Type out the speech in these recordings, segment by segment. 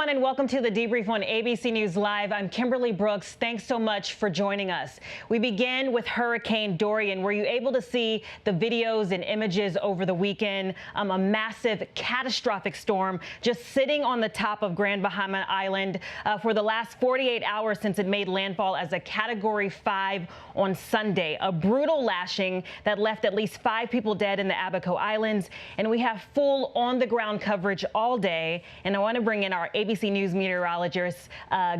everyone, and welcome to the Debrief on ABC News Live. I'm Kimberly Brooks. Thanks so much for joining us. We begin with Hurricane Dorian. Were you able to see the videos and images over the weekend? A massive, catastrophic storm just sitting on the top of Grand Bahama Island for the last 48 hours since it made landfall as a Category 5 on Sunday. A brutal lashing that left at least 5 people dead in the Abaco Islands. And we have full on-the-ground coverage all day. And I want to bring in our ABC News meteorologist,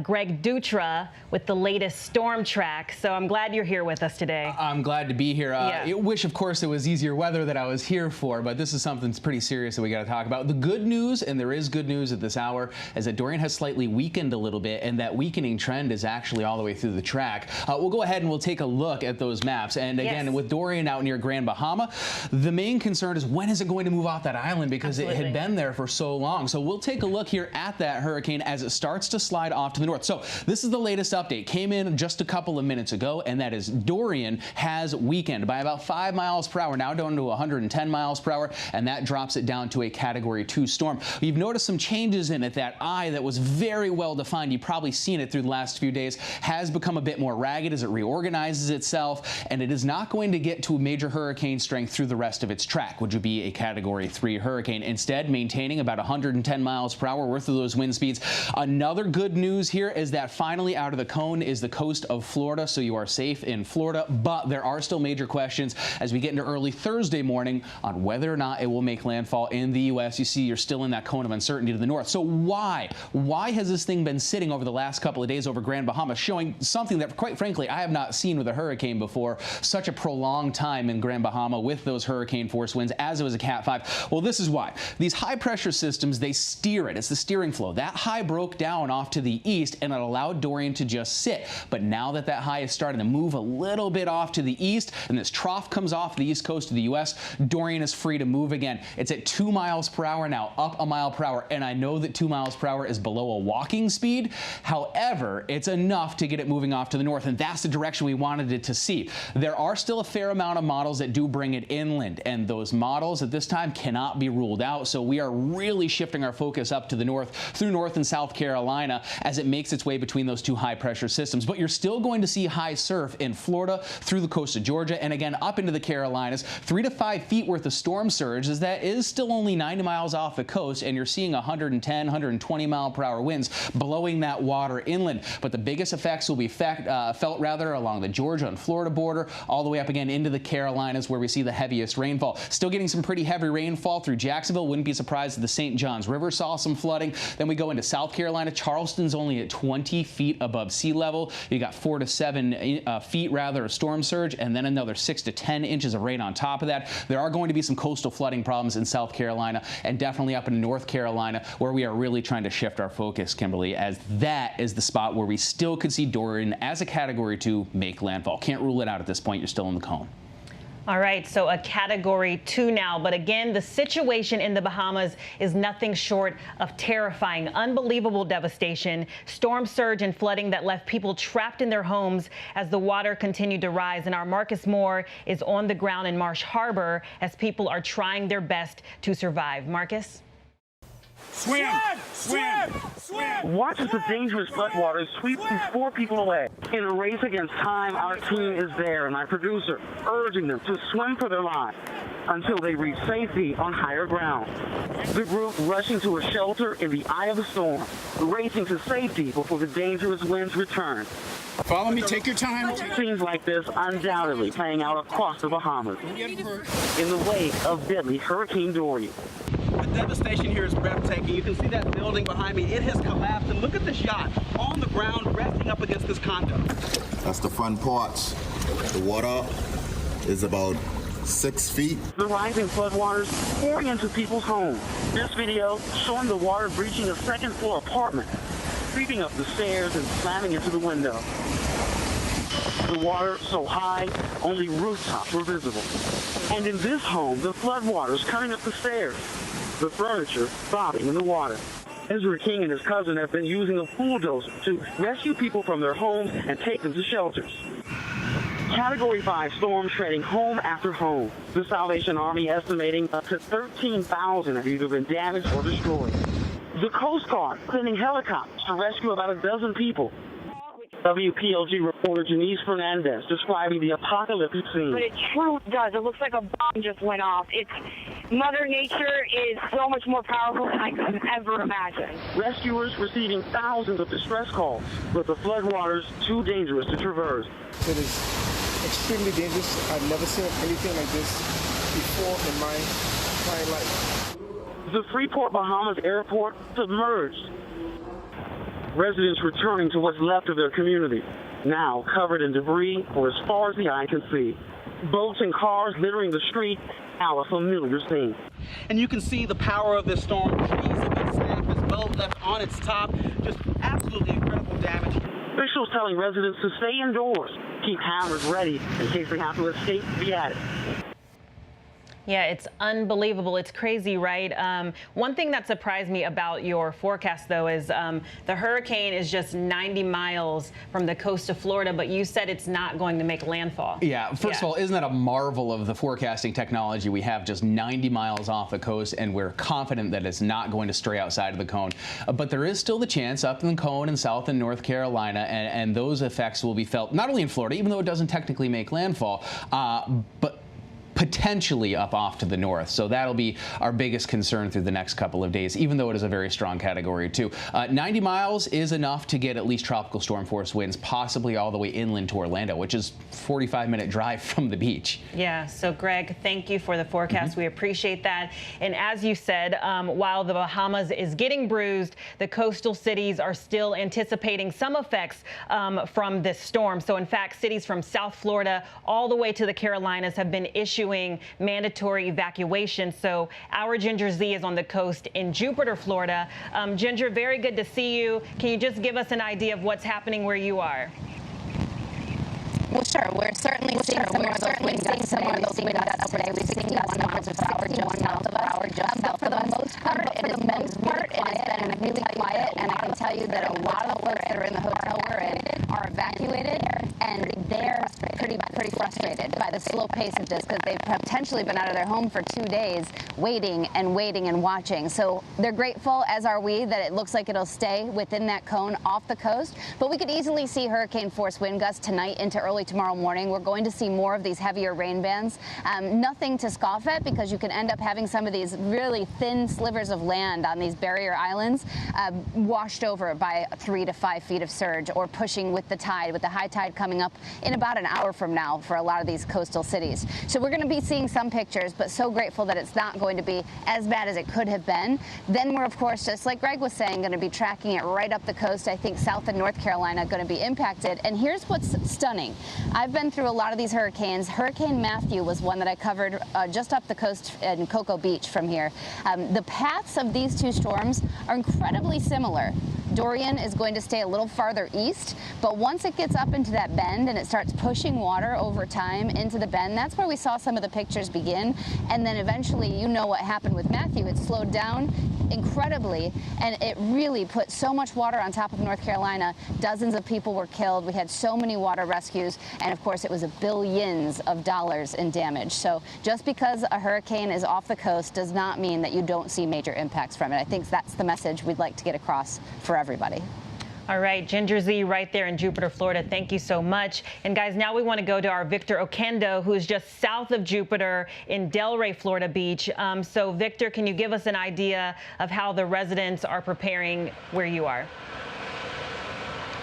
Greg Dutra, with the latest storm track. So I'm glad you're here with us today. I'm glad to be here. I wish, of course, it was easier weather that I was here for, but this is something that's pretty serious that we got to talk about. The good news, and there is good news at this hour, is that Dorian has slightly weakened a little bit, and that weakening trend is actually all the way through the track. We'll go ahead and we'll take a look at those maps. And again, with Dorian out near Grand Bahama, the main concern is when is it going to move off that island, because it had been there for so long. So we'll take a look here at that hurricane as it starts to slide off to the north. So this is the latest update. Came in just a couple of minutes ago, and that is Dorian has weakened by about 5 miles per hour, now down to 110 miles per hour, and that drops it down to a Category 2 storm. You've noticed some changes in it. That eye that was very well defined, you've probably seen it through the last few days, has become a bit more ragged as it reorganizes itself, and it is not going to get to a major hurricane strength through the rest of its track, which would be a Category 3 hurricane. Instead, maintaining about 110 miles per hour worth of those wind speeds. Another good news here is that finally out of the cone is the coast of Florida, so you are safe in Florida, but there are still major questions as we get into early Thursday morning on whether or not it will make landfall in the U.S. You see, you're still in that cone of uncertainty to the north. So why has this thing been sitting over the last couple of days over Grand Bahama, showing something that, quite frankly, I have not seen with a hurricane before, such a prolonged time in Grand Bahama with those hurricane force winds as it was a Cat 5? Well, this is why. These high pressure systems, they steer it. It's the steering flow. That high broke down off to the east, and it allowed Dorian to just sit. But now that that high is starting to move a little bit off to the east, and this trough comes off the east coast of the U.S., Dorian is free to move again. It's at 2 miles per hour now, up a mile per hour, and I know that 2 miles per hour is below a walking speed. However, it's enough to get it moving off to the north, and that's the direction we wanted it to see. There are still a fair amount of models that do bring it inland, and those models at this time cannot be ruled out, so we are really shifting our focus up to the north through North and South Carolina as it makes its way between those two high pressure systems. But you're still going to see high surf in Florida, through the coast of Georgia, and again up into the Carolinas. 3 to 5 feet worth of storm surge, as that is still only 90 miles off the coast, and you're seeing 110, 120 mile per hour winds blowing that water inland. But the biggest effects will be felt along the Georgia and Florida border, all the way up again into the Carolinas, where we see the heaviest rainfall. Still getting some pretty heavy rainfall through Jacksonville. Wouldn't be surprised if the St. Johns River saw some flooding. Then we go into South Carolina. Charleston's only at 20 feet above sea level. You got 4 to 7 feet of storm surge, and then another 6 to 10 inches of rain on top of that. There are going to be some coastal flooding problems in South Carolina, and definitely up in North Carolina, where we are really trying to shift our focus, Kimberly, as that is the spot where we still could see Dorian as a Category 2 make landfall. Can't rule it out at this point. You're still in the cone. All right, so a Category 2 now. But again, the situation in the Bahamas is nothing short of terrifying. Unbelievable devastation, storm surge and flooding that left people trapped in their homes as the water continued to rise. And our Marcus Moore is on the ground in Marsh Harbor as people are trying their best to survive. Marcus? Swim! Swim! Swim! Watch as the dangerous floodwaters sweep these 4 people away. In a race against time, our team is there, and my producer urging them to swim for their lives until they reach safety on higher ground. The group rushing to a shelter in the eye of the storm, racing to safety before the dangerous winds return. Follow me, take your time. Scenes like this undoubtedly playing out across the Bahamas in the wake of deadly Hurricane Dorian. The devastation here is breathtaking. You can see that building behind me. It has collapsed. And look at this yacht on the ground resting up against this condo. That's the front porch. The water is about 6 feet. The rising floodwaters pouring into people's homes. This video showing the water breaching a second-floor apartment, creeping up the stairs and slamming into the window. The water so high, only rooftops were visible. And in this home, the floodwaters coming up the stairs. The furniture bobbing in the water. Ezra King and his cousin have been using a bulldozer to rescue people from their homes and take them to shelters. Category 5 storms shredding home after home. The Salvation Army estimating up to 13,000 have either been damaged or destroyed. The Coast Guard sending helicopters to rescue about a dozen people. WPLG reporter Janice Fernandez describing the apocalyptic scene. But it truly does. It looks like a bomb just went off. Mother Nature is so much more powerful than I could ever imagine. Rescuers receiving thousands of distress calls, but the floodwaters too dangerous to traverse. It is extremely dangerous. I've never seen anything like this before in my entire life. The Freeport, Bahamas airport submerged. Residents returning to what's left of their community, now covered in debris for as far as the eye can see. Boats and cars littering the street, now a familiar scene. And you can see the power of this storm. Trees have been snapped, this boat left on its top. Just absolutely incredible damage. Officials telling residents to stay indoors, keep hammers ready in case they have to escape the attic. Yeah, it's unbelievable. It's crazy, right? One thing that surprised me about your forecast, though, is the hurricane is just 90 miles from the coast of Florida, but you said it's not going to make landfall. Yeah, first of all, isn't that a marvel of the forecasting technology? We have just 90 miles off the coast, and we're confident that it's not going to stray outside of the cone. But there is still the chance up in the cone in South and North Carolina, and those effects will be felt not only in Florida, even though it doesn't technically make landfall, but potentially up off to the north. So that'll be our biggest concern through the next couple of days, even though it is a very strong category 2. 90 miles is enough to get at least tropical storm force winds, possibly all the way inland to Orlando, which is a 45-minute drive from the beach. Yeah, so Greg, thank you for the forecast. We appreciate that. And as you said, while the Bahamas is getting bruised, the coastal cities are still anticipating some effects from this storm. So in fact, cities from South Florida all the way to the Carolinas have been issuing mandatory evacuation. So our Ginger Z is on the coast in Jupiter, Florida. Ginger, very good to see you. Can you just give us an idea of what's happening where you are? Well, sure. We're certainly seeing similar to those wind gusts today. We've seen gusts upwards of 61 miles per hour just south. For the most part, it has been really quiet, and I can tell you that a lot of the folks that are in the hotel we're in are evacuated, and they're pretty frustrated by the slow pace of this because they've potentially been out of their home for 2 days waiting and watching. So they're grateful, as are we, that it looks like it'll stay within that cone off the coast. But we could easily see hurricane force wind gusts tonight into early tomorrow morning. We're going to see more of these heavier rain bands. Nothing to scoff at, because you can end up having some of these really thin slivers of land on these barrier islands washed over by 3 to 5 feet of surge, or pushing with the tide, with the high tide coming up in about an hour from now for a lot of these coastal cities. So we're going to be seeing some pictures, but so grateful that it's not going to be as bad as it could have been. Then we're, of course, just like Greg was saying, going to be tracking it right up the coast. I think South and North Carolina are going to be impacted. And here's what's stunning. I've been through a lot of these hurricanes. Hurricane Matthew was one that I covered just up the coast in Cocoa Beach from here. The paths of these two storms are incredibly similar. Dorian is going to stay a little farther east, but once it gets up into that bend and it starts pushing water over time into the bend, that's where we saw some of the pictures begin. And then eventually, you know what happened with Matthew. It slowed down incredibly, and it really put so much water on top of North Carolina. Dozens of people were killed. We had so many water rescues, and of course it was billions of dollars in damage. So just because a hurricane is off the coast does not mean that you don't see major impacts from it. I think that's the message we'd like to get across for everybody. All right, Ginger Z right there in Jupiter, Florida. Thank you so much. And guys, now we want to go to our Victor Oquendo, who is just south of Jupiter in Delray, Florida Beach. So Victor, can you give us an idea of how the residents are preparing where you are?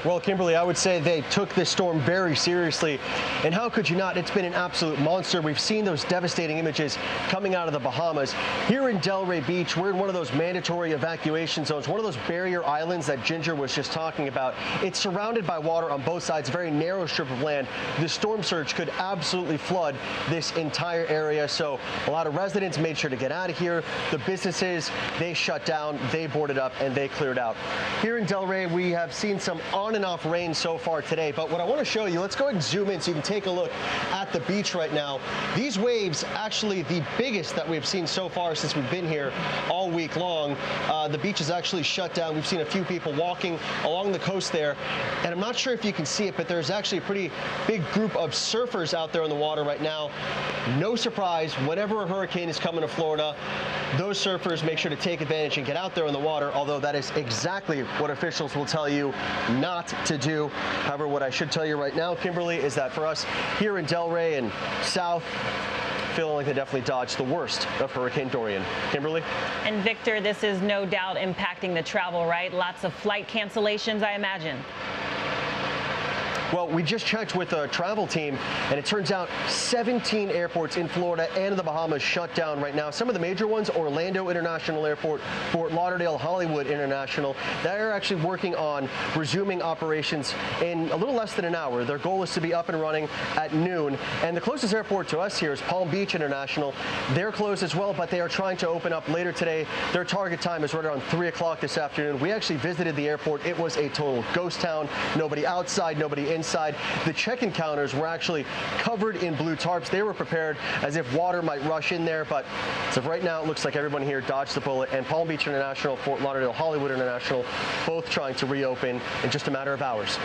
Well, Kimberly, I would say they took this storm very seriously. And how could you not? It's been an absolute monster. We've seen those devastating images coming out of the Bahamas. Here in Delray Beach, we're in one of those mandatory evacuation zones, one of those barrier islands that Ginger was just talking about. It's surrounded by water on both sides, a very narrow strip of land. The storm surge could absolutely flood this entire area. So a lot of residents made sure to get out of here. The businesses, they shut down, they boarded up, and they cleared out. Here in Delray, we have seen some on on and off rain so far today, but what I want to show you, let's go ahead and zoom in so you can take a look at the beach right now. These waves, actually the biggest that we've seen so far since we've been here all week long. The beach is actually shut down. We've seen a few people walking along the coast there, and I'm not sure if you can see it, but there's actually a pretty big group of surfers out there in the water right now. No surprise, whenever a hurricane is coming to Florida, those surfers make sure to take advantage and get out there in the water, although that is exactly what officials will tell you not to do. However, what I should tell you right now, Kimberly, is that for us here in Delray and south, feeling like they definitely dodged the worst of Hurricane Dorian. Kimberly? And Victor, this is no doubt impacting the travel, right? Lots of flight cancellations, I imagine. Well, we just checked with a travel team, and it turns out 17 airports in Florida and in the Bahamas shut down right now. Some of the major ones, Orlando International Airport, Fort Lauderdale, Hollywood International, they're actually working on resuming operations in a little less than an hour. Their goal is to be up and running at noon. And the closest airport to us here is Palm Beach International. They're closed as well, but they are trying to open up later today. Their target time is right around 3 o'clock this afternoon. We actually visited the airport. It was a total ghost town. Nobody outside, nobody inside. The check-in counters were actually covered in blue tarps. They were prepared as if water might rush in there, but as of right now, it looks like everyone here dodged the bullet. And Palm Beach International, Fort Lauderdale, Hollywood International, both trying to reopen in just a matter of hours.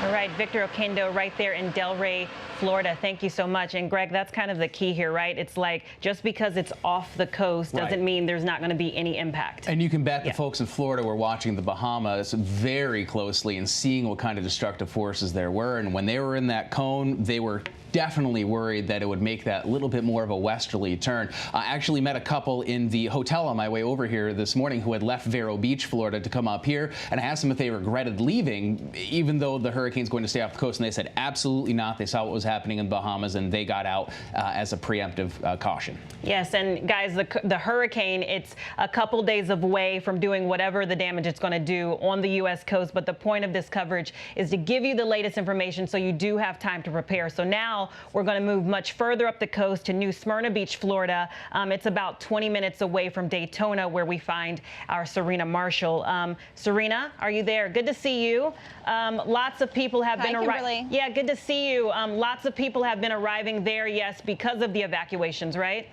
All right, Victor Oquendo right there in Delray, Florida. Thank you so much. And Greg, that's kind of the key here, right? It's like just because it's off the coast doesn't mean there's not going to be any impact. And you can bet the folks in Florida were watching the Bahamas very closely and seeing what kind of destructive forces there were. And when they were in that cone, they were definitely worried that it would make that little bit more of a westerly turn. I actually met a couple in the hotel on my way over here this morning who had left Vero Beach, Florida to come up here, and I asked them if they regretted leaving, even though the hurricane's going to stay off the coast, and they said absolutely not. They saw what was happening in the Bahamas, and they got out as a preemptive caution. Yes, and guys, the hurricane, it's a couple days away from doing whatever the damage it's going to do on the U.S. coast, but the point of this coverage is to give you the latest information so you do have time to prepare. So now we're going to move much further up the coast to New Smyrna Beach, Florida. It's about 20 minutes away from Daytona, where we find our Serena Marshall. Serena, are you there? Good to see you. Lots of people have been arriving. Yeah, good to see you. Lots of people have been arriving there, yes, because of the evacuations, right?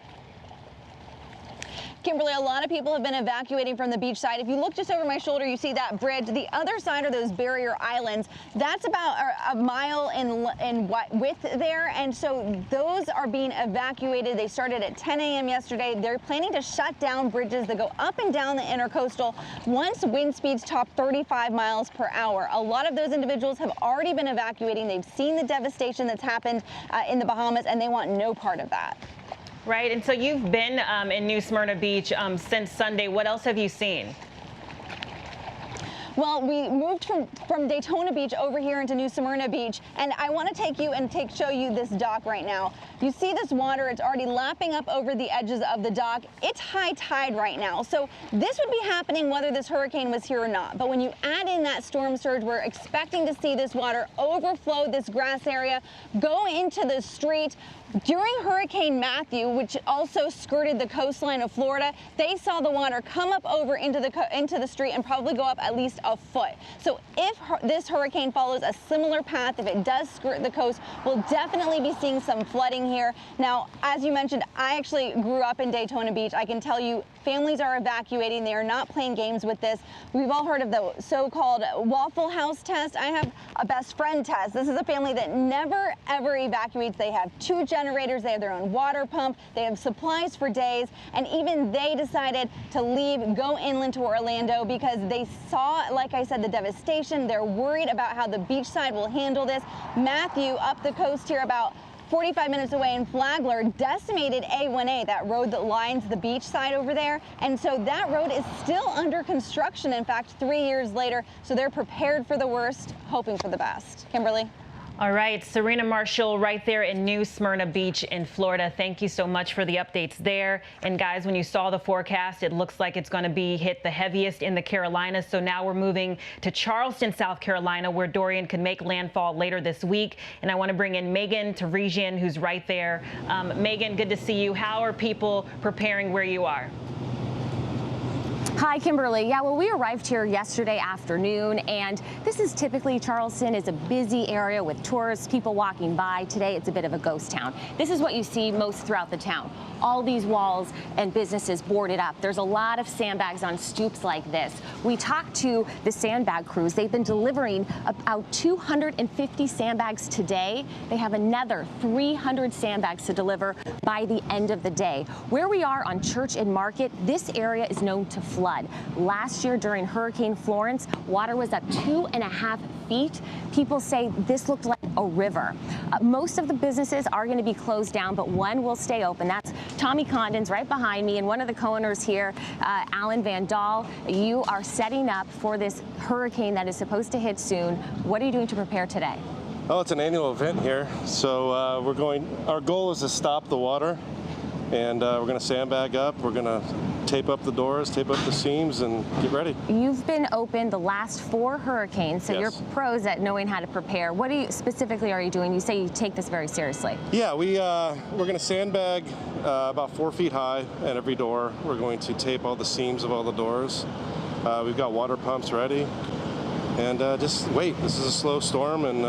Kimberly, a lot of people have been evacuating from the beach side. If you look just over my shoulder, you see that bridge. The other side are those barrier islands. That's about a mile in width there, and so those are being evacuated. They started at 10 a.m. yesterday. They're planning to shut down bridges that go up and down the intercoastal once wind speeds top 35 miles per hour. A lot of those individuals have already been evacuating. They've seen the devastation that's happened in the Bahamas, and they want no part of that. Right, and so you've been in New Smyrna Beach since Sunday. What else have you seen? Well, we moved from Daytona Beach over here into New Smyrna Beach, and I want to take you and show you this dock right now. You see this water, it's already lapping up over the edges of the dock. It's high tide right now, so this would be happening whether this hurricane was here or not. But when you add in that storm surge, we're expecting to see this water overflow this grass area, go into the street. During Hurricane Matthew, which also skirted the coastline of Florida, they saw the water come up over into the street and probably go up at least a foot. So if this hurricane follows a similar path, if it does skirt the coast, we'll definitely be seeing some flooding here. Now, as you mentioned, I actually grew up in Daytona Beach. I can tell you families are evacuating. They are not playing games with this. We've all heard of the so-called Waffle House test. I have a best friend test. This is a family that never, ever evacuates. They have 2 generators. They have their own water pump. They have supplies for days. And even they decided to leave, go inland to Orlando because they saw, like I said, the devastation. They're worried about how the beach side will handle this. Matthew, up the coast here about 45 minutes away in Flagler, decimated A1A, that road that lines the beach side over there. And so that road is still under construction, in fact, 3 years later. So they're prepared for the worst, hoping for the best. Kimberly? All right, Serena Marshall right there in New Smyrna Beach in Florida. Thank you so much for the updates there. And guys, when you saw the forecast, it looks like it's going to be hit the heaviest in the Carolinas. So now we're moving to Charleston, South Carolina, where Dorian could make landfall later this week. And I want to bring in Megan Teresian, who's right there. Megan, good to see you. How are people preparing where you are? Hi, Kimberly. Yeah, well, we arrived here yesterday afternoon, and this is typically, Charleston is a busy area with tourists, people walking by. Today, it's a bit of a ghost town. This is what you see most throughout the town. All these walls and businesses boarded up. There's a lot of sandbags on stoops like this. We talked to the sandbag crews. They've been delivering about 250 sandbags today. They have another 300 sandbags to deliver by the end of the day. Where we are on Church and Market, this area is known to flood. Last year during Hurricane Florence, water was up 2.5 feet. People say this looked like a river. Most of the businesses are going to be closed down, but one will stay open. That's Tommy Condon's right behind me, and one of the co-owners here, Alan Van Dahl. You are setting up for this hurricane that is supposed to hit soon. What are you doing to prepare today? Oh, it's an annual event here. So our goal is to stop the water, and we're going to sandbag up. We're going to tape up the doors, tape up the seams, and get ready. You've been open the last 4 hurricanes, so you're pros at knowing how to prepare. What specifically are you doing? You say you take this very seriously. Yeah, we're going to sandbag about 4 feet high at every door. We're going to tape all the seams of all the doors. We've got water pumps ready, and just wait. This is a slow storm, and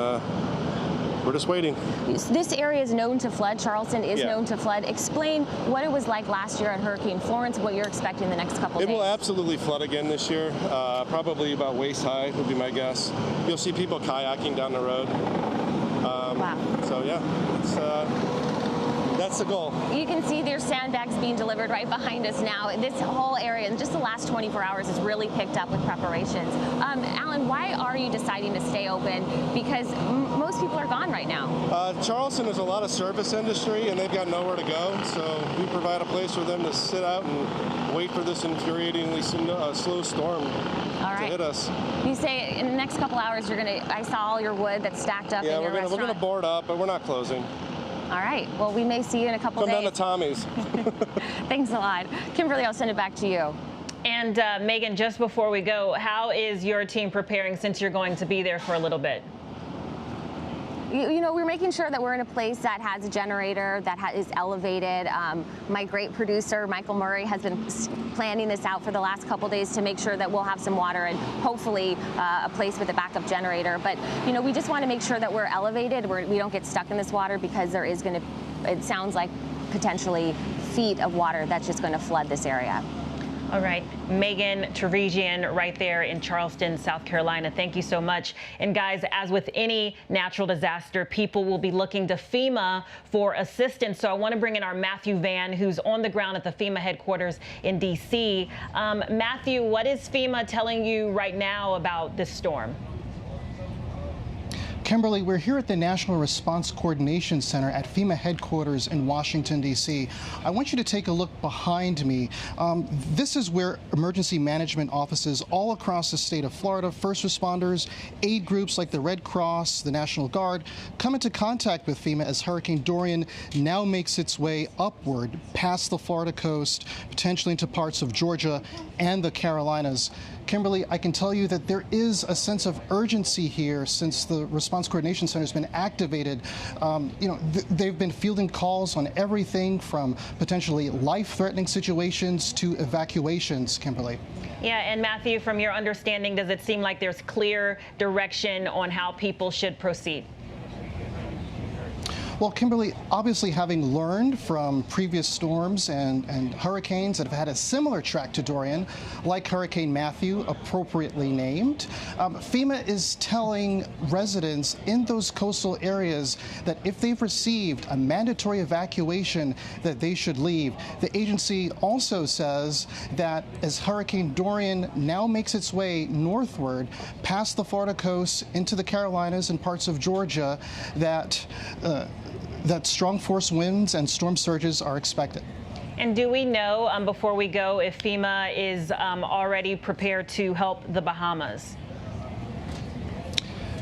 we're just waiting. This area is known to flood. Charleston is known to flood. Explain what it was like last year at Hurricane Florence, what you're expecting the next couple of days. It will absolutely flood again this year, probably about waist high would be my guess. You'll see people kayaking down the road. Wow. So yeah, that's the goal. You can see there's sandbags being delivered right behind us now. This whole area in just the last 24 hours has really picked up with preparations. Alan, why are you deciding to stay open? Because most people are gone right now. Charleston is a lot of service industry, and they've got nowhere to go. So we provide a place for them to sit out and wait for this infuriatingly slow storm to hit us. You say in the next couple hours you're going to, I saw all your wood that's stacked up in your restaurant. Yeah, we're going to board up, but we're not closing. All right. Well, we may see you in a couple days. Come down to Tommy's. Thanks a lot. Kimberly, I'll send it back to you. And Megan, just before we go, how is your team preparing since you're going to be there for a little bit? You know, we're making sure that we're in a place that has a generator, that is elevated. My great producer, Michael Murray, has been planning this out for the last couple days to make sure that we'll have some water and hopefully a place with a backup generator. But, you know, we just want to make sure that we're elevated, we don't get stuck in this water, because there is going to, it sounds like potentially feet of water that's just going to flood this area. All right, Megan Teresian right there in Charleston, South Carolina. Thank you so much. And guys, as with any natural disaster, people will be looking to FEMA for assistance. So I want to bring in our Matthew Van, who's on the ground at the FEMA headquarters in D.C. Matthew, what is FEMA telling you right now about this storm? Kimberly, we're here at the National Response Coordination Center at FEMA headquarters in Washington, D.C. I want you to take a look behind me. This is where emergency management offices all across the state of Florida, first responders, aid groups like the Red Cross, the National Guard, come into contact with FEMA as Hurricane Dorian now makes its way upward past the Florida coast, potentially into parts of Georgia and the Carolinas. Kimberly, I can tell you that there is a sense of urgency here since the Response Coordination Center has been activated. They've been fielding calls on everything from potentially life-threatening situations to evacuations, Kimberly. Yeah, and Matthew, from your understanding, does it seem like there's clear direction on how people should proceed? Well, Kimberly, obviously having learned from previous storms and hurricanes that have had a similar track to Dorian, like Hurricane Matthew, appropriately named, FEMA is telling residents in those coastal areas that if they've received a mandatory evacuation, that they should leave. The agency also says that as Hurricane Dorian now makes its way northward past the Florida coast into the Carolinas and parts of Georgia, that strong force winds and storm surges are expected. And do we know, before we go, if FEMA is already prepared to help the Bahamas?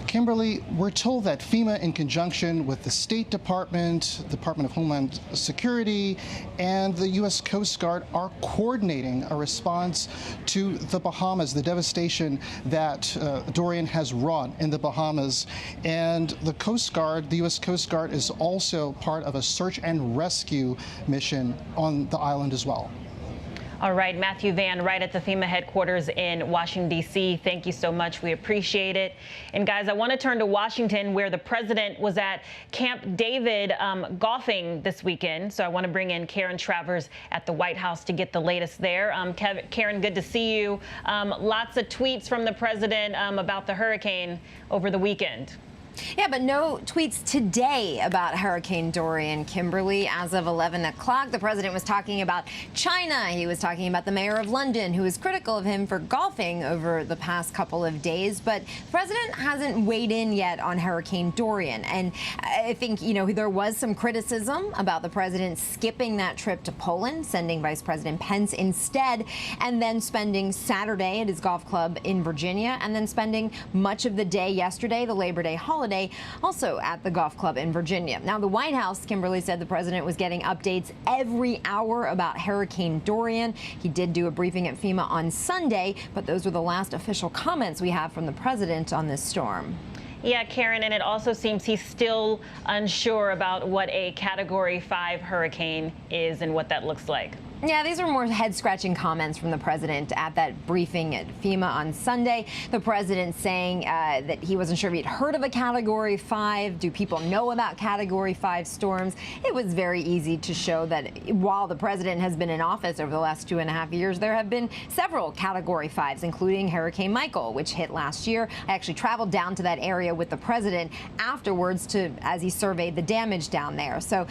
Kimberly, we're told that FEMA, in conjunction with the State Department, Department of Homeland Security, and the U.S. Coast Guard, are coordinating a response to the Bahamas, the devastation that Dorian has wrought in the Bahamas. And the Coast Guard, the U.S. Coast Guard, is also part of a search and rescue mission on the island as well. All right, Matthew Van, right at the FEMA headquarters in Washington, D.C. Thank you so much. We appreciate it. And guys, I want to turn to Washington, where the president was at Camp David golfing this weekend. So I want to bring in Karen Travers at the White House to get the latest there. Karen, good to see you. Lots of tweets from the president about the hurricane over the weekend. Yeah, but no tweets today about Hurricane Dorian, Kimberly. As of 11 o'clock, the president was talking about China. He was talking about the mayor of London, who was critical of him for golfing over the past couple of days. But the president hasn't weighed in yet on Hurricane Dorian. And I think, you know, there was some criticism about the president skipping that trip to Poland, sending Vice President Pence instead, and then spending Saturday at his golf club in Virginia, and then spending much of the day yesterday, the Labor Day holiday, also at the golf club in Virginia. Now, the White House, Kimberly, said the president was getting updates every hour about Hurricane Dorian. He did do a briefing at FEMA on Sunday, but those were the last official comments we have from the president on this storm. Yeah, Karen, and it also seems he's still unsure about what a Category 5 hurricane is and what that looks like. Yeah, these are more head-scratching comments from the president at that briefing at FEMA on Sunday. The president saying that he wasn't sure if he'd heard of a Category 5. Do people know about Category 5 storms? It was very easy to show that while the president has been in office over the last 2.5 years, there have been several Category 5s, including Hurricane Michael, which hit last year. I actually traveled down to that area with the president afterwards as he surveyed the damage down there. So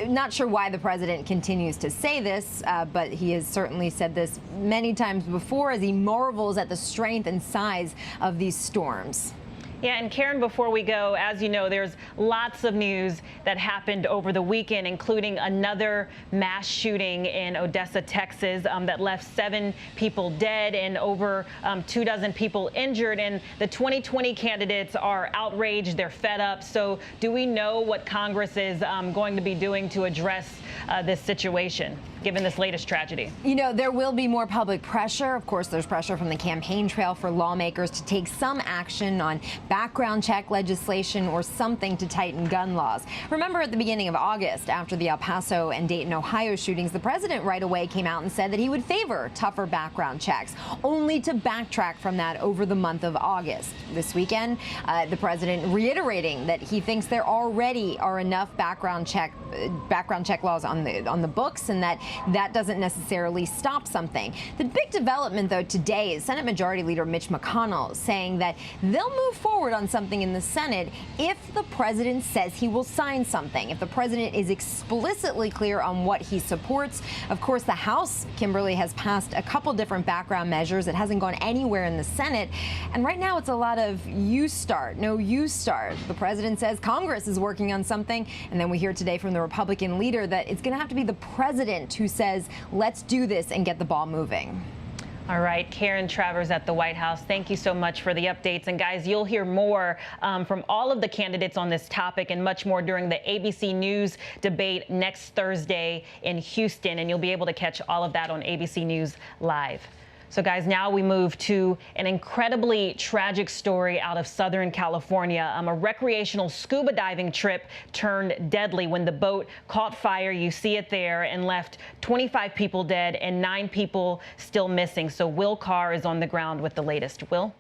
not sure why the president continues to say this. But he has certainly said this many times before as he marvels at the strength and size of these storms. Yeah, and Karen, before we go, as you know, there's lots of news that happened over the weekend, including another mass shooting in Odessa, Texas, that left 7 people dead and over 24 people injured. And the 2020 candidates are outraged. They're fed up. So do we know what Congress is going to be doing to address this situation, given this latest tragedy? You know, there will be more public pressure. Of course, there's pressure from the campaign trail for lawmakers to take some action on background check legislation or something to tighten gun laws. Remember, at the beginning of August, after the El Paso and Dayton, Ohio shootings, the president right away came out and said that he would favor tougher background checks, only to backtrack from that over the month of August. This weekend, the president reiterating that he thinks there already are enough background check laws on the books, and that doesn't necessarily stop something. The big development, though, today is Senate Majority Leader Mitch McConnell saying that they'll move forward on something in the Senate if the president says he will sign something, if the president is explicitly clear on what he supports. Of course, the House, Kimberly, has passed a couple different background measures. It hasn't gone anywhere in the Senate. And right now it's a lot of you start, no you start. The president says Congress is working on something. And then we hear today from the Republican leader that it's going to have to be the president who says, let's do this and get the ball moving. All right, Karen Travers at the White House, thank you so much for the updates. And guys, you'll hear more from all of the candidates on this topic and much more during the ABC News debate next Thursday in Houston. And you'll be able to catch all of that on ABC News Live. So guys, now we move to an incredibly tragic story out of Southern California. A recreational scuba diving trip turned deadly when the boat caught fire. You see it there, and left 25 people dead and 9 people still missing. So Will Carr is on the ground with the latest. Will?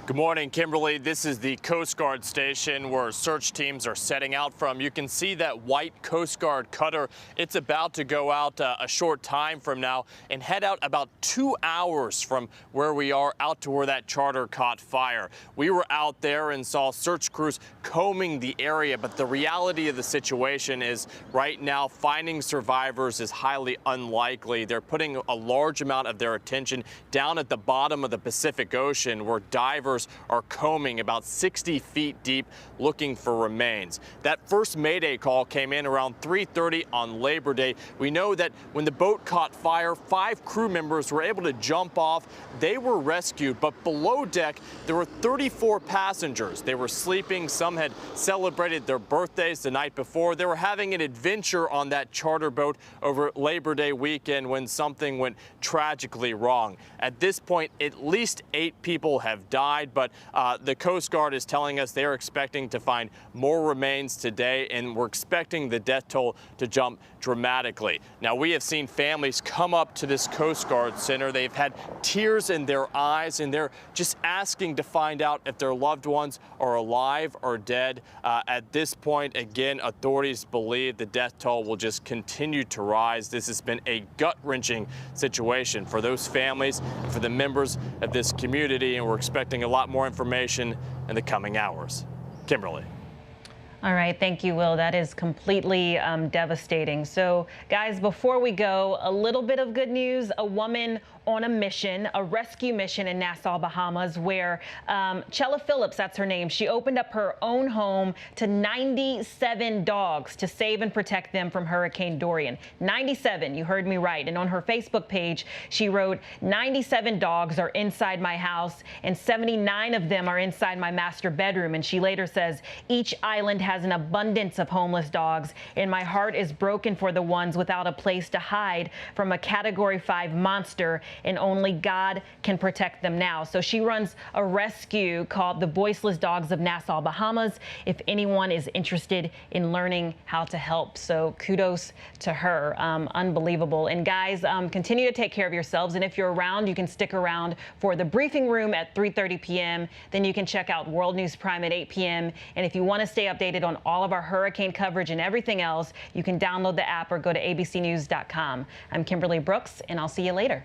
Good morning, Kimberly. This is the Coast Guard station where search teams are setting out from. You can see that white Coast Guard cutter. It's about to go out a short time from now and head out about 2 hours from where we are out to where that charter caught fire. We were out there and saw search crews combing the area, but the reality of the situation is right now finding survivors is highly unlikely. They're putting a large amount of their attention down at the bottom of the Pacific Ocean, where divers are combing about 60 feet deep looking for remains. That first Mayday call came in around 3:30 on Labor Day. We know that when the boat caught fire, 5 crew members were able to jump off. They were rescued, but below deck there were 34 passengers. They were sleeping. Some had celebrated their birthdays the night before. They were having an adventure on that charter boat over Labor Day weekend when something went tragically wrong. At this point, at least 8 people have died. tonight, but the Coast Guard is telling us they're expecting to find more remains today, and we're expecting the death toll to jump dramatically. Now, we have seen families come up to this Coast Guard center. They've had tears in their eyes, and they're just asking to find out if their loved ones are alive or dead. At this point, again, authorities believe the death toll will just continue to rise. This has been a gut-wrenching situation for those families, for the members of this community, and we're expecting a lot more information in the coming hours. Kimberly. All right, thank you, Will. That is completely devastating. So, guys, before we go, a little bit of good news. A woman on a mission, a rescue mission in Nassau, Bahamas, where Chella Phillips, that's her name, she opened up her own home to 97 dogs to save and protect them from Hurricane Dorian. 97, you heard me right. And on her Facebook page, she wrote, 97 dogs are inside my house and 79 of them are inside my master bedroom. And she later says, each island has an abundance of homeless dogs, and my heart is broken for the ones without a place to hide from a Category 5 monster, and only God can protect them now. So she runs a rescue called the Voiceless Dogs of Nassau, Bahamas, if anyone is interested in learning how to help. So kudos to her. Unbelievable. And guys, continue to take care of yourselves. And if you're around, you can stick around for the briefing room at 3:30 p.m. Then you can check out World News Prime at 8 p.m. And if you want to stay updated on all of our hurricane coverage and everything else, you can download the app or go to abcnews.com. I'm Kimberly Brooks, and I'll see you later.